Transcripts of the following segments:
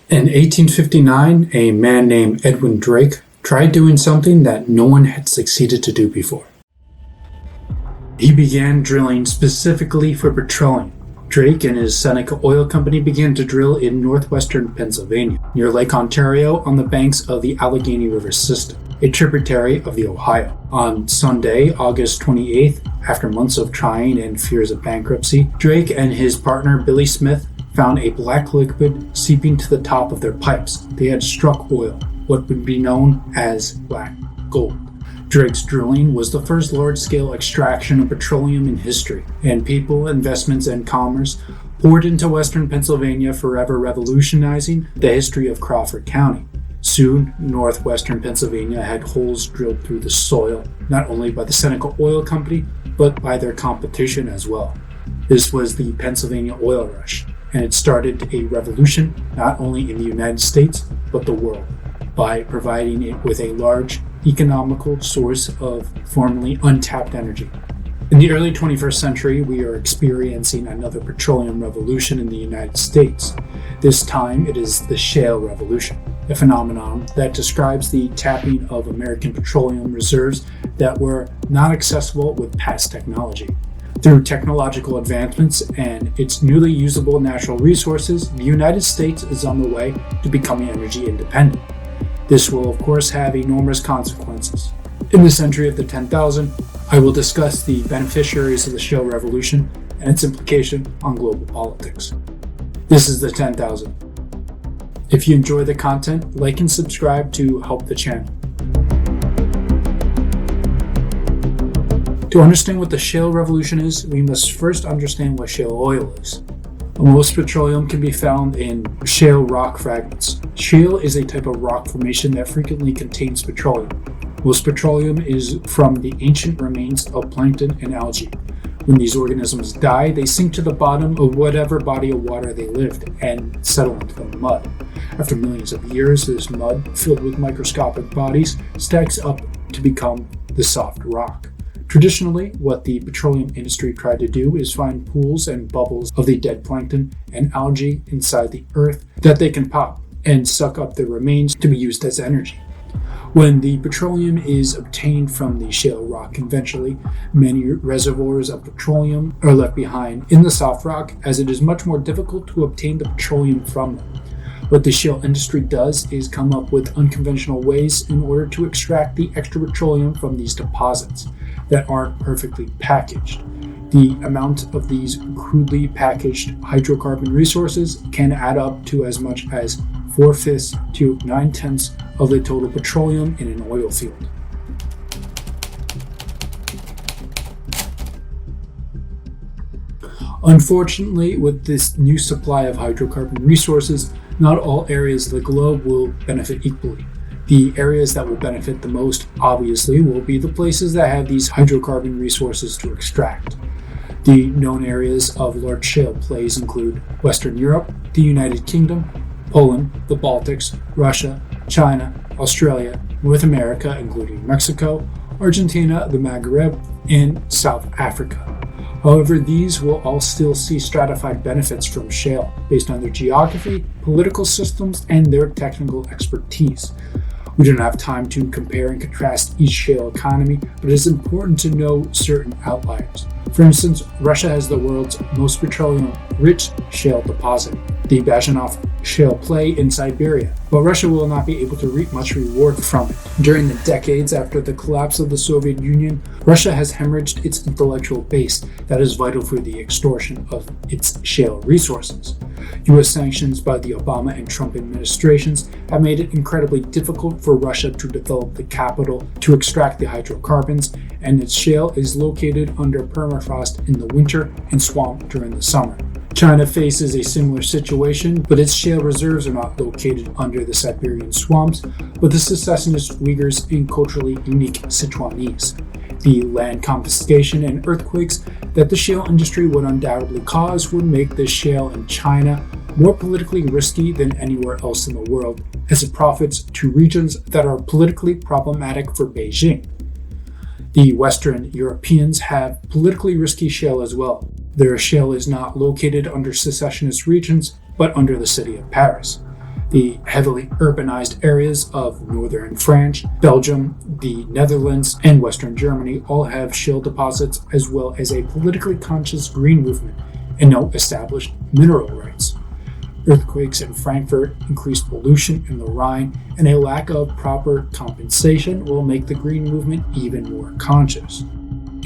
In 1859, a man named Edwin Drake tried doing something that no one had succeeded to do before. He began drilling specifically for petroleum. Drake and his Seneca Oil Company began to drill in northwestern Pennsylvania, near Lake Ontario on the banks of the Allegheny River system, a tributary of the Ohio. On Sunday, August 28th, after months of trying and fears of bankruptcy, Drake and his partner Billy Smith found a black liquid seeping to the top of their pipes. They had struck oil, what would be known as black gold. Drake's drilling was the first large-scale extraction of petroleum in history, and people, investments, and commerce poured into western Pennsylvania, forever revolutionizing the history of Crawford County. Soon, northwestern Pennsylvania had holes drilled through the soil, not only by the Seneca Oil Company, but by their competition as well. This was the Pennsylvania Oil Rush, and it started a revolution not only in the United States, but the world, by providing it with a large, economical source of formerly untapped energy. In the early 21st century, we are experiencing another petroleum revolution in the United States. This time, it is the Shale Revolution, a phenomenon that describes the tapping of American petroleum reserves that were not accessible with past technology. Through technological advancements and its newly usable natural resources, the United States is on the way to becoming energy independent. This will, of course, have enormous consequences. In the century of the 10,000, I will discuss the beneficiaries of the Shale Revolution and its implication on global politics. This is the 10,000. If you enjoy the content, like and subscribe to help the channel. To understand what the Shale Revolution is, we must first understand what shale oil is. Most petroleum can be found in shale rock fragments. Shale is a type of rock formation that frequently contains petroleum. Most petroleum is from the ancient remains of plankton and algae. When these organisms die, they sink to the bottom of whatever body of water they lived and settle into the mud. After millions of years, this mud, filled with microscopic bodies, stacks up to become the soft rock. Traditionally, what the petroleum industry tried to do is find pools and bubbles of the dead plankton and algae inside the earth that they can pop and suck up the remains to be used as energy. When the petroleum is obtained from the shale rock conventionally, many reservoirs of petroleum are left behind in the soft rock, as it is much more difficult to obtain the petroleum from them. What the shale industry does is come up with unconventional ways in order to extract the extra petroleum from these deposits that aren't perfectly packaged. The amount of these crudely packaged hydrocarbon resources can add up to as much as 4/5 to 9/10 of the total petroleum in an oil field. Unfortunately, with this new supply of hydrocarbon resources, not all areas of the globe will benefit equally. The areas that will benefit the most, obviously, will be the places that have these hydrocarbon resources to extract. The known areas of large shale plays include Western Europe, the United Kingdom, Poland, the Baltics, Russia, China, Australia, North America, including Mexico, Argentina, the Maghreb, and South Africa. However, these will all still see stratified benefits from shale based on their geography, political systems, and their technical expertise. We don't have time to compare and contrast each shale economy, but it is important to know certain outliers. For instance, Russia has the world's most petroleum-rich shale deposit, the Bazhanov shale play in Siberia, but Russia will not be able to reap much reward from it. During the decades after the collapse of the Soviet Union, Russia has hemorrhaged its intellectual base that is vital for the extortion of its shale resources. U.S. sanctions by the Obama and Trump administrations have made it incredibly difficult for Russia to develop the capital to extract the hydrocarbons, and its shale is located under permafrost in the winter and swamp during the summer. China faces a similar situation, but its shale reserves are not located under the Siberian swamps, but the secessionist Uyghurs and culturally unique Sichuanese. The land confiscation and earthquakes that the shale industry would undoubtedly cause would make the shale in China more politically risky than anywhere else in the world, as it profits to regions that are politically problematic for Beijing. The Western Europeans have politically risky shale as well. Their shale is not located under secessionist regions, but under the city of Paris. The heavily urbanized areas of northern France, Belgium, the Netherlands, and western Germany all have shale deposits, as well as a politically conscious green movement and no established mineral rights. Earthquakes in Frankfurt, increased pollution in the Rhine, and a lack of proper compensation will make the green movement even more conscious.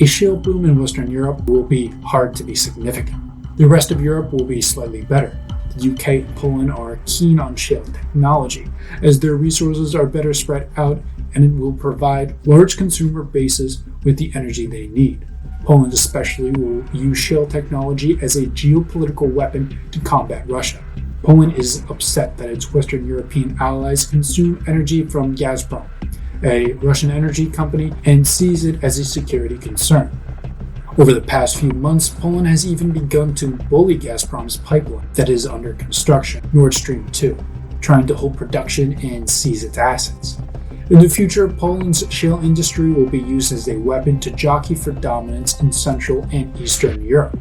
A shale boom in Western Europe will be hard to be significant. The rest of Europe will be slightly better. The UK and Poland are keen on shale technology, as their resources are better spread out and it will provide large consumer bases with the energy they need. Poland especially will use shale technology as a geopolitical weapon to combat Russia. Poland is upset that its Western European allies consume energy from Gazprom, a Russian energy company, and sees it as a security concern. Over the past few months, Poland has even begun to bully Gazprom's pipeline that is under construction, Nord Stream 2, trying to hold production and seize its assets. In the future, Poland's shale industry will be used as a weapon to jockey for dominance in Central and Eastern Europe.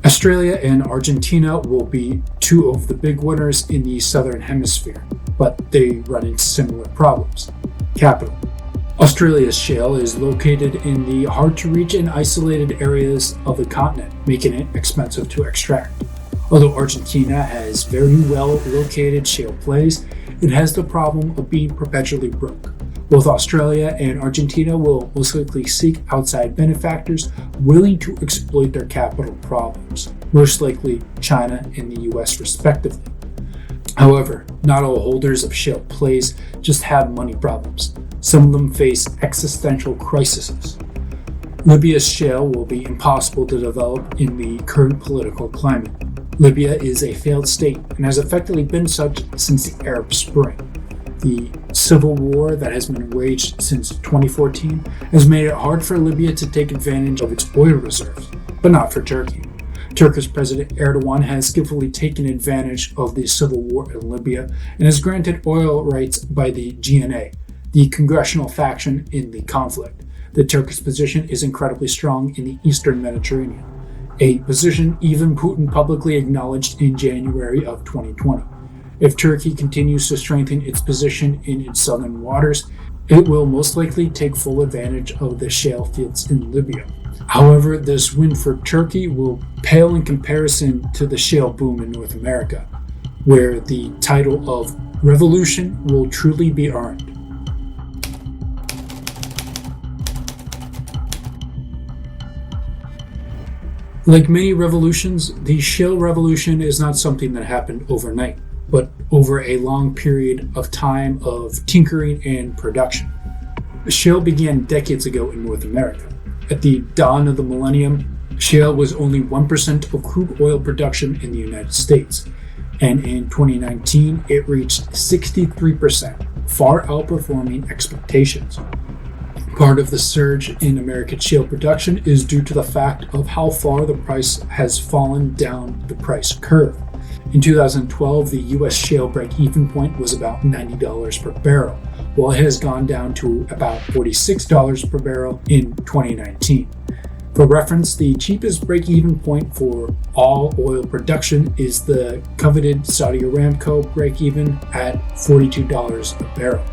Australia and Argentina will be two of the big winners in the Southern Hemisphere, but they run into similar problems. Capital. Australia's shale is located in the hard-to-reach and isolated areas of the continent, making it expensive to extract. Although Argentina has very well-located shale plays, it has the problem of being perpetually broke. Both Australia and Argentina will most likely seek outside benefactors willing to exploit their capital problems, most likely China and the US respectively. However, not all holders of shale plays just have money problems. Some of them face existential crises. Libya's shale will be impossible to develop in the current political climate. Libya is a failed state and has effectively been such since the Arab Spring. The civil war that has been waged since 2014 has made it hard for Libya to take advantage of its oil reserves, but not for Turkey. Turkish President Erdogan has skillfully taken advantage of the civil war in Libya and has granted oil rights by the GNA, the congressional faction in the conflict. The Turkish position is incredibly strong in the eastern Mediterranean, a position even Putin publicly acknowledged in January of 2020. If Turkey continues to strengthen its position in its southern waters, it will most likely take full advantage of the shale fields in Libya. However, this win for Turkey will pale in comparison to the shale boom in North America, where the title of revolution will truly be earned. Like many revolutions, the Shale Revolution is not something that happened overnight, but over a long period of time of tinkering and production. Shale began decades ago in North America. At the dawn of the millennium, shale was only 1% of crude oil production in the United States, and in 2019 it reached 63%, far outperforming expectations. Part of the surge in American shale production is due to the fact of how far the price has fallen down the price curve. In 2012, the U.S. shale break-even point was about $90 per barrel, while it has gone down to about $46 per barrel in 2019. For reference, the cheapest break-even point for all oil production is the coveted Saudi Aramco break-even at $42 a barrel.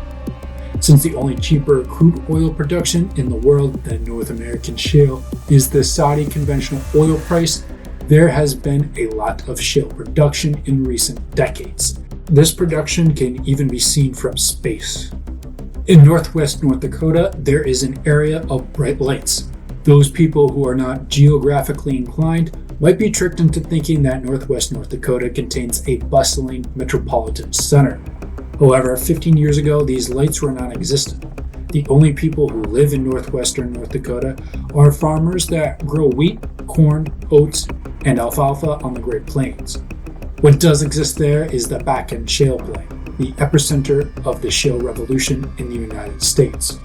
Since the only cheaper crude oil production in the world than North American shale is the Saudi conventional oil price, there has been a lot of shale production in recent decades. This production can even be seen from space. In northwest North Dakota, there is an area of bright lights. Those people who are not geographically inclined might be tricked into thinking that northwest North Dakota contains a bustling metropolitan center. However, 15 years ago, these lights were non-existent. The only people who live in northwestern North Dakota are farmers that grow wheat, corn, oats, and alfalfa on the Great Plains. What does exist there is the Bakken Shale Play, the epicenter of the Shale Revolution in the United States.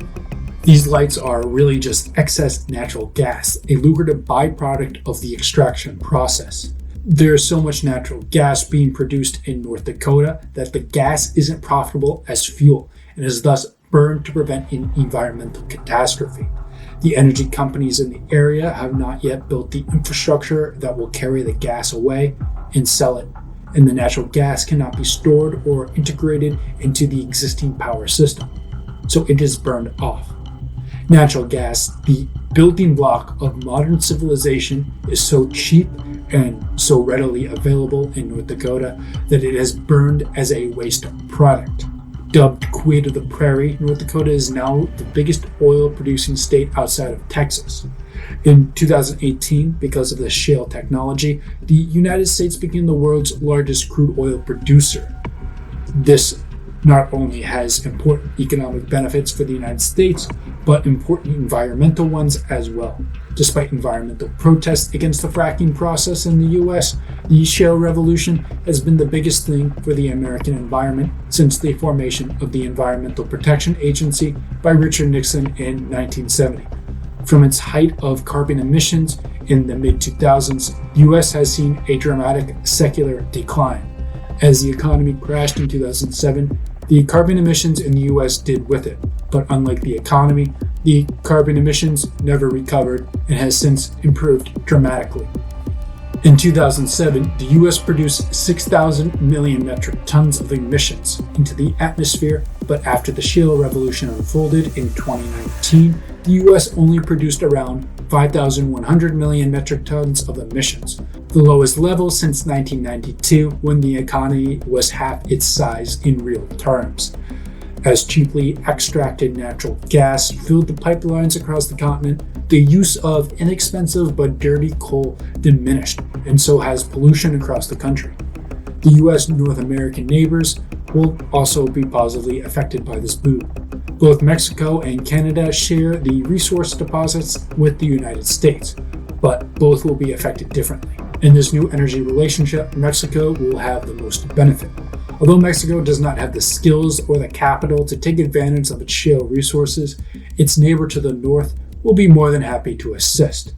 These lights are really just excess natural gas, a lucrative byproduct of the extraction process. There is so much natural gas being produced in North Dakota that the gas isn't profitable as fuel and is thus burned to prevent an environmental catastrophe. The energy companies in the area have not yet built the infrastructure that will carry the gas away and sell it and the natural gas cannot be stored or integrated into the existing power system, so it is burned off. Natural gas, the building block of modern civilization, is so cheap and so readily available in North Dakota that it is burned as a waste product. Dubbed Queen of the Prairie, North Dakota is now the biggest oil-producing state outside of Texas. In 2018, because of the shale technology, the United States became the world's largest crude oil producer. This not only has important economic benefits for the United States, but important environmental ones as well. Despite environmental protests against the fracking process in the US, the Shale Revolution has been the biggest thing for the American environment since the formation of the Environmental Protection Agency by Richard Nixon in 1970. From its height of carbon emissions in the mid-2000s, the US has seen a dramatic secular decline. As the economy crashed in 2007, the carbon emissions in the US did with it. But unlike the economy, the carbon emissions never recovered and has since improved dramatically. In 2007, the US produced 6,000 million metric tons of emissions into the atmosphere, but after the Shale Revolution unfolded in 2019, the US only produced around 5,100 million metric tons of emissions, the lowest level since 1992, when the economy was half its size in real terms. As cheaply extracted natural gas filled the pipelines across the continent, the use of inexpensive but dirty coal diminished, and so has pollution across the country. The US North American neighbors will also be positively affected by this boom. Both Mexico and Canada share the resource deposits with the United States, but both will be affected differently. In this new energy relationship, Mexico will have the most benefit. Although Mexico does not have the skills or the capital to take advantage of its shale resources, its neighbor to the north will be more than happy to assist.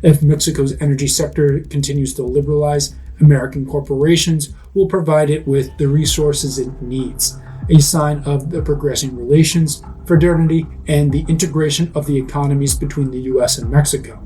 If Mexico's energy sector continues to liberalize, American corporations will provide it with the resources it needs, a sign of the progressing relations, fraternity, and the integration of the economies between the US and Mexico.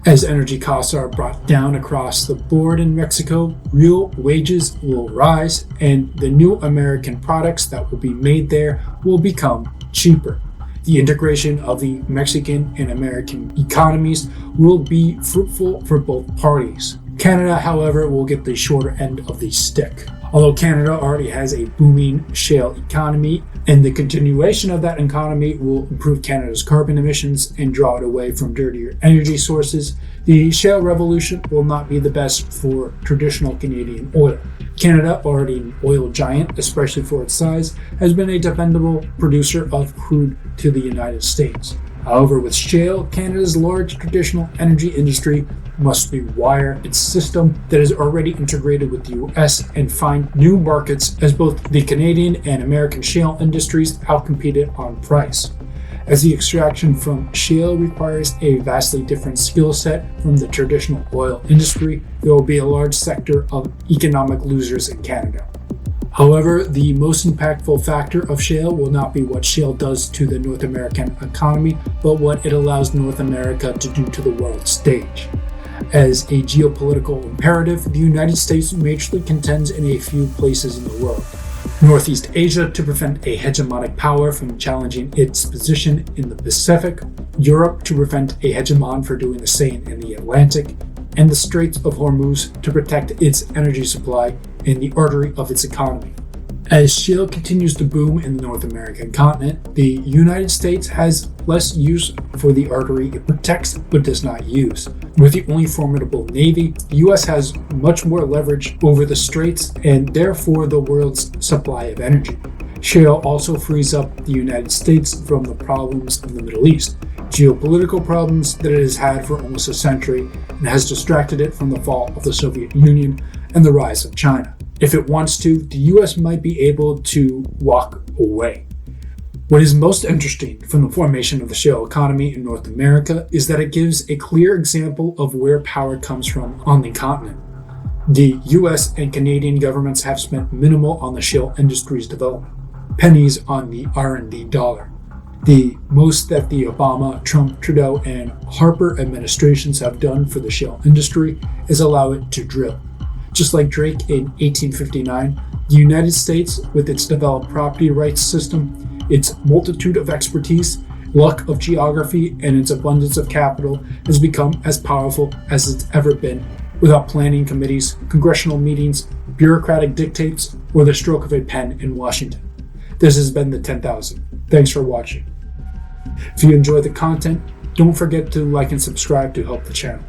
As energy costs are brought down across the board in Mexico, real wages will rise, and the new American products that will be made there will become cheaper. The integration of the Mexican and American economies will be fruitful for both parties. Canada, however, will get the shorter end of the stick. Although Canada already has a booming shale economy, and the continuation of that economy will improve Canada's carbon emissions and draw it away from dirtier energy sources, the shale revolution will not be the best for traditional Canadian oil. Canada, already an oil giant, especially for its size, has been a dependable producer of crude to the United States. However, with shale, Canada's large traditional energy industry must rewire its system that is already integrated with the US and find new markets as both the Canadian and American shale industries outcompete it on price. As the extraction from shale requires a vastly different skill set from the traditional oil industry, there will be a large sector of economic losers in Canada. However, the most impactful factor of shale will not be what shale does to the North American economy, but what it allows North America to do to the world stage. As a geopolitical imperative, the United States majorly contends in a few places in the world. Northeast Asia to prevent a hegemonic power from challenging its position in the Pacific, Europe to prevent a hegemon from doing the same in the Atlantic, and the Straits of Hormuz to protect its energy supply in the artery of its economy. As shale continues to boom in the North American continent, the United States has less use for the artery it protects but does not use. With the only formidable navy, the US has much more leverage over the straits and therefore the world's supply of energy. Shale also frees up the United States from the problems of the Middle East, geopolitical problems that it has had for almost a century and has distracted it from the fall of the Soviet Union and the rise of China. If it wants to, the US might be able to walk away. What is most interesting from the formation of the shale economy in North America is that it gives a clear example of where power comes from on the continent. The US and Canadian governments have spent minimal on the shale industry's development, pennies on the R&D dollar. The most that the Obama, Trump, Trudeau, and Harper administrations have done for the shale industry is allow it to drill. Just like Drake in 1859, the United States, with its developed property rights system, its multitude of expertise, luck of geography, and its abundance of capital, has become as powerful as it's ever been, without planning committees, congressional meetings, bureaucratic dictates, or the stroke of a pen in Washington. This has been the 10,000. Thanks for watching. If you enjoy the content, don't forget to like and subscribe to help the channel.